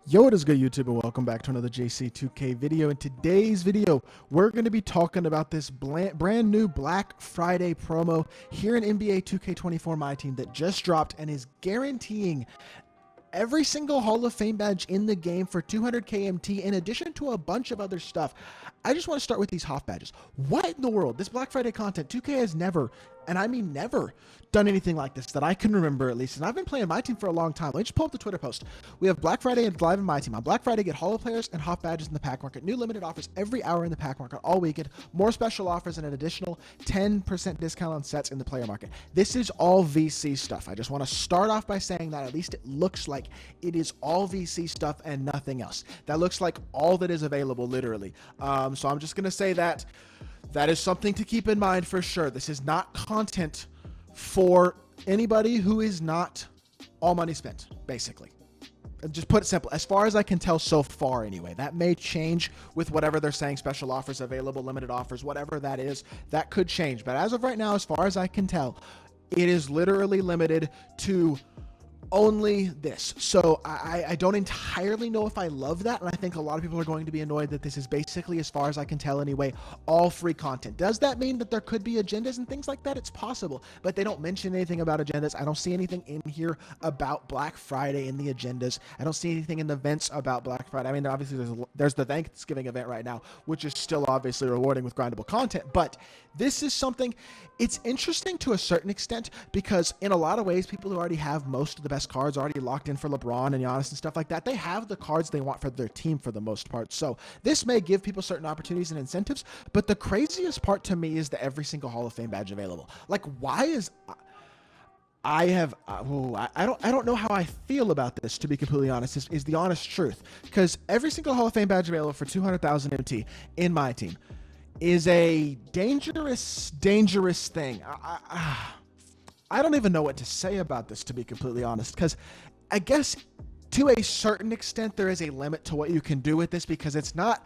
Yo, what is good, YouTube, and welcome back to another JC2K video. In today's video, we're going to be talking about this brand new Black Friday promo here in NBA 2K24 MyTEAM that just dropped and is guaranteeing every single Hall of Fame badge in the game for 200 KMT in addition to a bunch of other stuff. I just want to start with these HOF badges. What in the world? This Black Friday content, 2K has never, and I mean never, done anything like this that I can remember at least. And I've been playing my team for a long time. Let me just pull up the Twitter post. We have Black Friday and live in my team. On Black Friday, get Hall players and HOF badges in the pack market. New limited offers every hour in the pack market all weekend. More special offers and an additional 10% discount on sets in the player market. This is all VC stuff. I just want to start off by saying that at least it looks like it is all VC stuff and nothing else. That looks like all that is available, literally. So I'm just going to say that that is something to keep in mind for sure. This is not content for anybody who is not all money spent, basically. Just put it simple. As far as I can tell so far anyway, that may change with whatever they're saying, special offers available, limited offers, whatever that is, that could change. But as of right now, as far as I can tell, it is literally limited to only this. So I don't entirely know if I love that, and I think a lot of people are going to be annoyed that this is basically, as far as I can tell anyway, all free content. Does that mean that there could be agendas and things like that? It's possible, but they don't mention anything about agendas. I don't see anything in here about Black Friday in the agendas. I don't see anything in the events about Black Friday. I mean, obviously there's the Thanksgiving event right now, which is still obviously rewarding with grindable content, but this is something, it's interesting to a certain extent because in a lot of ways, people who already have most of the best cards already locked in for LeBron and Giannis and stuff like that, they have the cards they want for their team for the most part. So this may give people certain opportunities and incentives, but the craziest part to me is the every single Hall of Fame badge available. Like, why is... I don't know how I feel about this, to be completely honest, is the honest truth. Because every single Hall of Fame badge available for 200,000 MT in my team is a dangerous thing. I don't even know what to say about this, to be completely honest, because I guess to a certain extent there is a limit to what you can do with this, because it's not...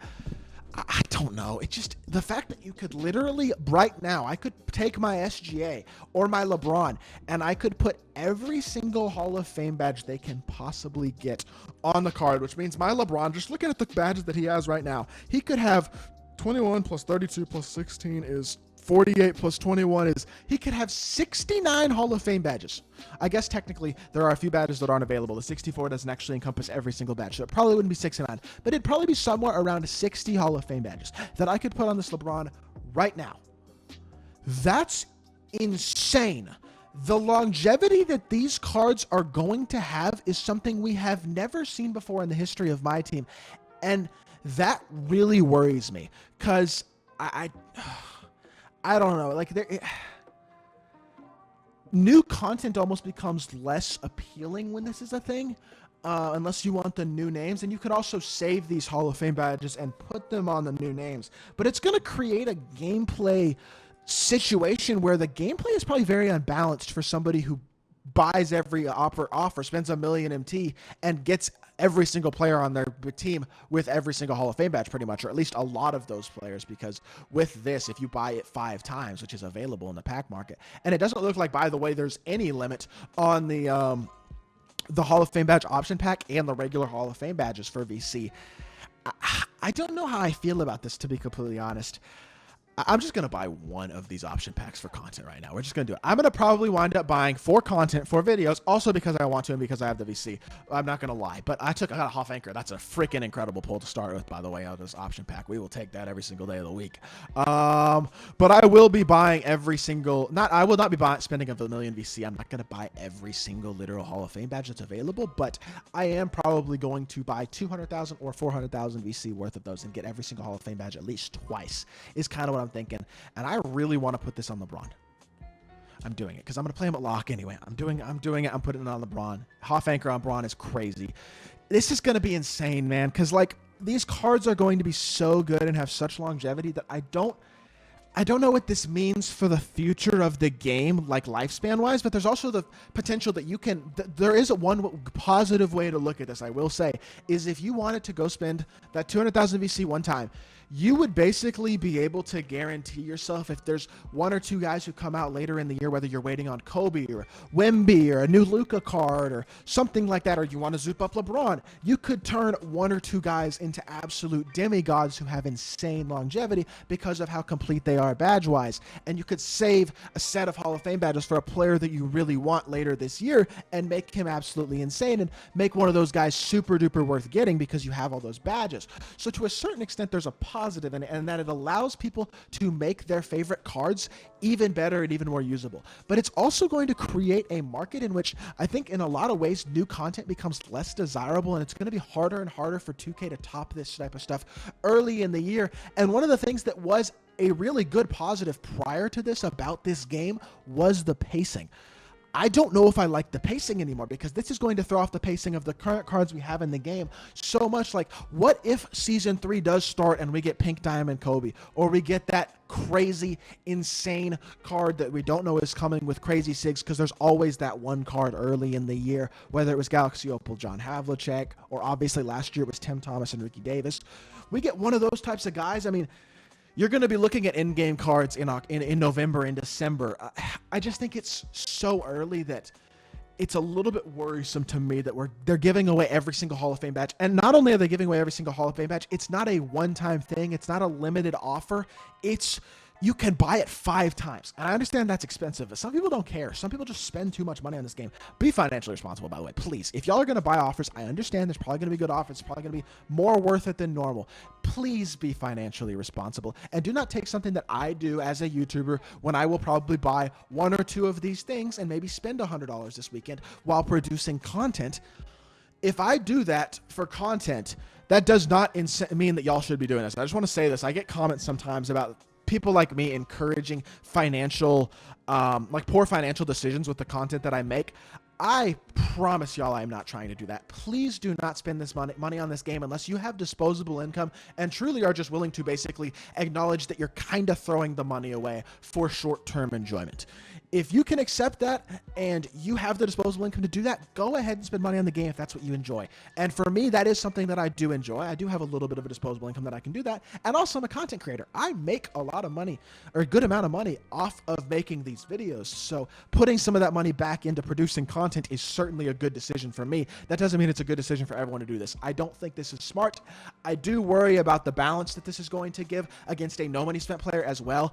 I don't know. It's just the fact that you could literally right now, I could take my SGA or my LeBron and I could put every single Hall of Fame badge they can possibly get on the card, which means my LeBron, just looking at the badges that he has right now, he could have 21 plus 32 plus 16 is 48 plus 21 is, he could have 69 Hall of Fame badges. I guess technically there are a few badges that aren't available. The 64 doesn't actually encompass every single badge, so it probably wouldn't be 69, but it'd probably be somewhere around 60 Hall of Fame badges that I could put on this LeBron right now. That's insane. The longevity that these cards are going to have is something we have never seen before in the history of my team, and that really worries me, because I don't know, like new content almost becomes less appealing when this is a thing, unless you want the new names. And you could also save these Hall of Fame badges and put them on the new names. But it's going to create a gameplay situation where the gameplay is probably very unbalanced for somebody who buys every offer, spends $1 million MT, and gets every single player on their team with every single Hall of Fame badge pretty much, or at least a lot of those players, because with this, if you buy it 5 times, which is available in the pack market, and it doesn't look like, by the way, there's any limit on the Hall of Fame badge option pack and the regular Hall of Fame badges for VC. I don't know how I feel about this, to be completely honest. I'm just going to buy one of these option packs for content right now. We're just going to do it. I'm going to probably wind up buying 4 content, 4 videos, also because I want to and because I have the VC. I'm not going to lie, but I got a HOF Anchor. That's a freaking incredible pull to start with, by the way, out of this option pack. We will take that every single day of the week. But I will be buying every single, I will not be spending $1 million VC. I'm not going to buy every single literal Hall of Fame badge that's available, but I am probably going to buy 200,000 or 400,000 VC worth of those and get every single Hall of Fame badge at least twice, is kind of what I'm thinking. And I really want to put this on LeBron. I'm doing it because I'm going to play him at lock anyway. I'm doing it. I'm putting it on LeBron. HOF Anchor on LeBron is crazy. This is going to be insane, man, because like these cards are going to be so good and have such longevity that I don't know what this means for the future of the game, like lifespan wise, but there's also the potential that you can, there is one positive way to look at this, I will say, is if you wanted to go spend that 200,000 VC one time, you would basically be able to guarantee yourself if there's one or two guys who come out later in the year, whether you're waiting on Kobe or Wemby or a new Luka card or something like that, or you want to zoop up LeBron, you could turn one or two guys into absolute demigods who have insane longevity because of how complete they are badge-wise. And you could save a set of Hall of Fame badges for a player that you really want later this year and make him absolutely insane and make one of those guys super duper worth getting because you have all those badges. So to a certain extent, there's a positive and that it allows people to make their favorite cards even better and even more usable. But it's also going to create a market in which I think in a lot of ways new content becomes less desirable, and it's going to be harder and harder for 2K to top this type of stuff early in the year. And one of the things that was a really good positive prior to this about this game was the pacing. I don't know if I like the pacing anymore because this is going to throw off the pacing of the current cards we have in the game so much. Like, what if Season 3 does start and we get Pink Diamond Kobe, or we get that crazy, insane card that we don't know is coming with Crazy Sigs, because there's always that one card early in the year, whether it was Galaxy Opal, John Havlicek, or obviously last year it was Tim Thomas and Ricky Davis. We get one of those types of guys. I mean, you're going to be looking at in-game cards in November and December. I just think it's so early that it's a little bit worrisome to me that they're giving away every single Hall of Fame badge. And not only are they giving away every single Hall of Fame badge, it's not a one-time thing. It's not a limited offer. You can buy it 5 times. And I understand that's expensive, but some people don't care. Some people just spend too much money on this game. Be financially responsible, by the way, please. If y'all are going to buy offers, I understand there's probably going to be good offers. It's probably going to be more worth it than normal. Please be financially responsible. And do not take something that I do as a YouTuber when I will probably buy 1 or 2 of these things and maybe spend $100 this weekend while producing content. If I do that for content, that does not mean that y'all should be doing this. I just want to say this. I get comments sometimes about people like me encouraging poor financial decisions with the content that I make. I promise y'all I'm not trying to do that. Please do not spend this money on this game unless you have disposable income and truly are just willing to basically acknowledge that you're kind of throwing the money away for short-term enjoyment. If you can accept that and you have the disposable income to do that, go ahead and spend money on the game if that's what you enjoy. And for me, that is something that I do enjoy. I do have a little bit of a disposable income that I can do that. And also, I'm a content creator. I make a lot of money, or a good amount of money, off of making these videos. So putting some of that money back into producing content is certainly a good decision for me. That doesn't mean it's a good decision for everyone to do this. I don't think this is smart. I do worry about the balance that this is going to give against a no money spent player as well.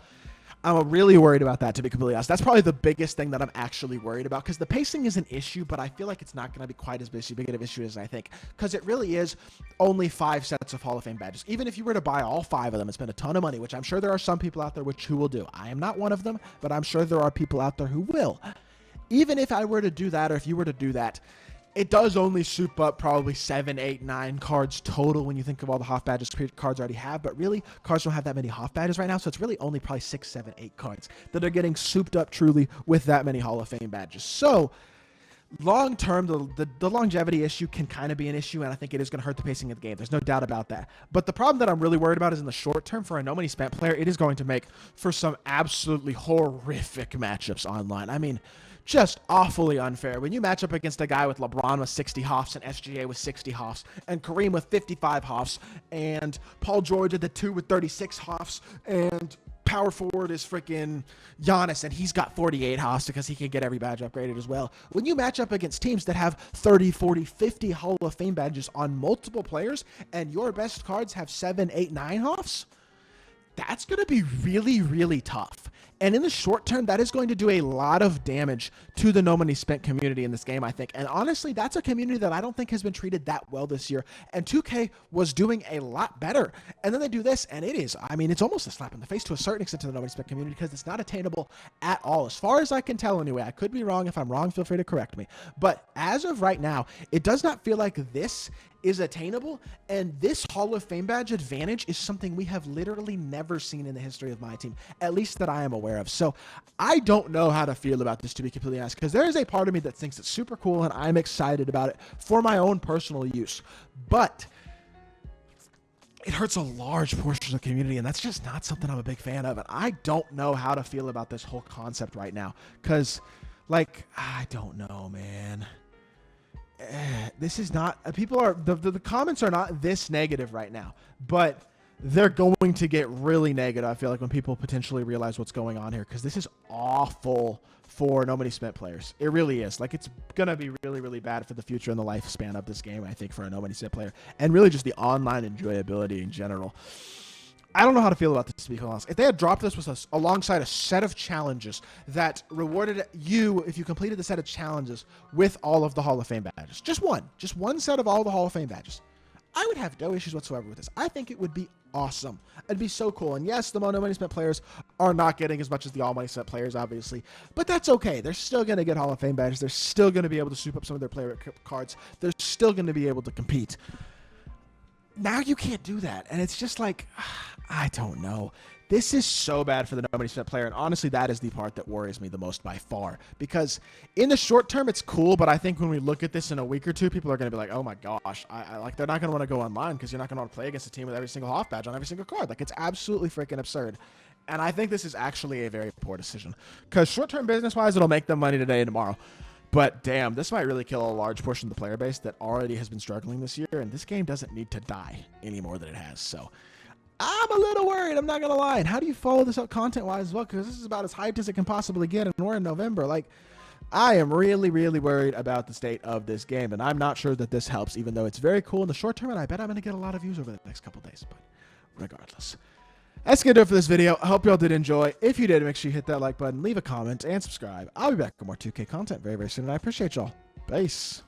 I'm really worried about that, to be completely honest. That's probably the biggest thing that I'm actually worried about, because the pacing is an issue, but I feel like it's not going to be quite as big of an issue as I think, because it really is only 5 sets of Hall of Fame badges. Even if you were to buy all 5 of them and spend a ton of money, which I'm sure there are some people out there who will do. I am not one of them, but I'm sure there are people out there who will. Even if I were to do that, or if you were to do that, it does only soup up probably 7, 8, 9 cards total when you think of all the HOF badges cards already have. But really, cards don't have that many HOF badges right now, so it's really only probably 6, 7, 8 cards that are getting souped up truly with that many Hall of Fame badges. So long term, the longevity issue can kind of be an issue, and I think it is going to hurt the pacing of the game. There's no doubt about that. But the problem that I'm really worried about is in the short term, for a no money spent player, it is going to make for some absolutely horrific matchups online. I mean, just awfully unfair. When you match up against a guy with LeBron with 60 HOFs and SGA with 60 HOFs and Kareem with 55 HOFs and Paul George at the 2 with 36 HOFs and power forward is freaking Giannis and he's got 48 HOFs because he can get every badge upgraded as well. When you match up against teams that have 30, 40, 50 Hall of Fame badges on multiple players and your best cards have 7, 8, 9 HOFs, that's going to be really, really tough. And in the short term, that is going to do a lot of damage to the no money spent community in this game, I think. And honestly, that's a community that I don't think has been treated that well this year. And 2K was doing a lot better. And then they do this, and it's almost a slap in the face to a certain extent to the no money spent community, because it's not attainable at all. As far as I can tell anyway, I could be wrong. If I'm wrong, feel free to correct me. But as of right now, it does not feel like this is attainable, and this Hall of Fame badge advantage is something we have literally never seen in the history of my team, at least that I am aware of. So I don't know how to feel about this, to be completely honest, because there is a part of me that thinks it's super cool and I'm excited about it for my own personal use. But it hurts a large portion of the community, and that's just not something I'm a big fan of. And I don't know how to feel about this whole concept right now, because, like, I don't know, man. This is not, people are, the comments are not this negative right now, but they're going to get really negative, I feel like, when people potentially realize what's going on here, because this is awful for No Money Spent players. It really is. Like, it's going to be really, really bad for the future and the lifespan of this game, I think, for a No Money Spent player, and really just the online enjoyability in general. I don't know how to feel about this, to be honest. If they had dropped this with us alongside a set of challenges that rewarded you if you completed the set of challenges with all of the Hall of Fame badges, just one set of all the Hall of Fame badges, I would have no issues whatsoever with this. I think it would be awesome. It'd be so cool. And yes, the No Money Spent players are not getting as much as the All Money Spent players, obviously, but that's okay. They're still going to get Hall of Fame badges. They're still going to be able to soup up some of their player cards. They're still going to be able to compete. Now you can't do that, and it's just like, I don't know. This is so bad for the No Money Spent player, and honestly, that is the part that worries me the most by far. Because in the short term, it's cool, but I think when we look at this in a week or two, people are going to be like, oh my gosh, I like, they're not going to want to go online because you're not going to want to play against a team with every single HOF badge on every single card. Like, it's absolutely freaking absurd. And I think this is actually a very poor decision, because short-term business-wise, it'll make them money today and tomorrow. But damn, this might really kill a large portion of the player base that already has been struggling this year, and this game doesn't need to die any more than it has. So I'm a little worried, I'm not going to lie. And how do you follow this up content-wise as well? Because this is about as hyped as it can possibly get, and we're in November. Like, I am really, really worried about the state of this game, and I'm not sure that this helps, even though it's very cool in the short term, and I bet I'm going to get a lot of views over the next couple days. But regardless, that's going to do it for this video. I hope y'all did enjoy. If you did, make sure you hit that like button, leave a comment, and subscribe. I'll be back with more 2K content very, very soon, and I appreciate y'all. Peace.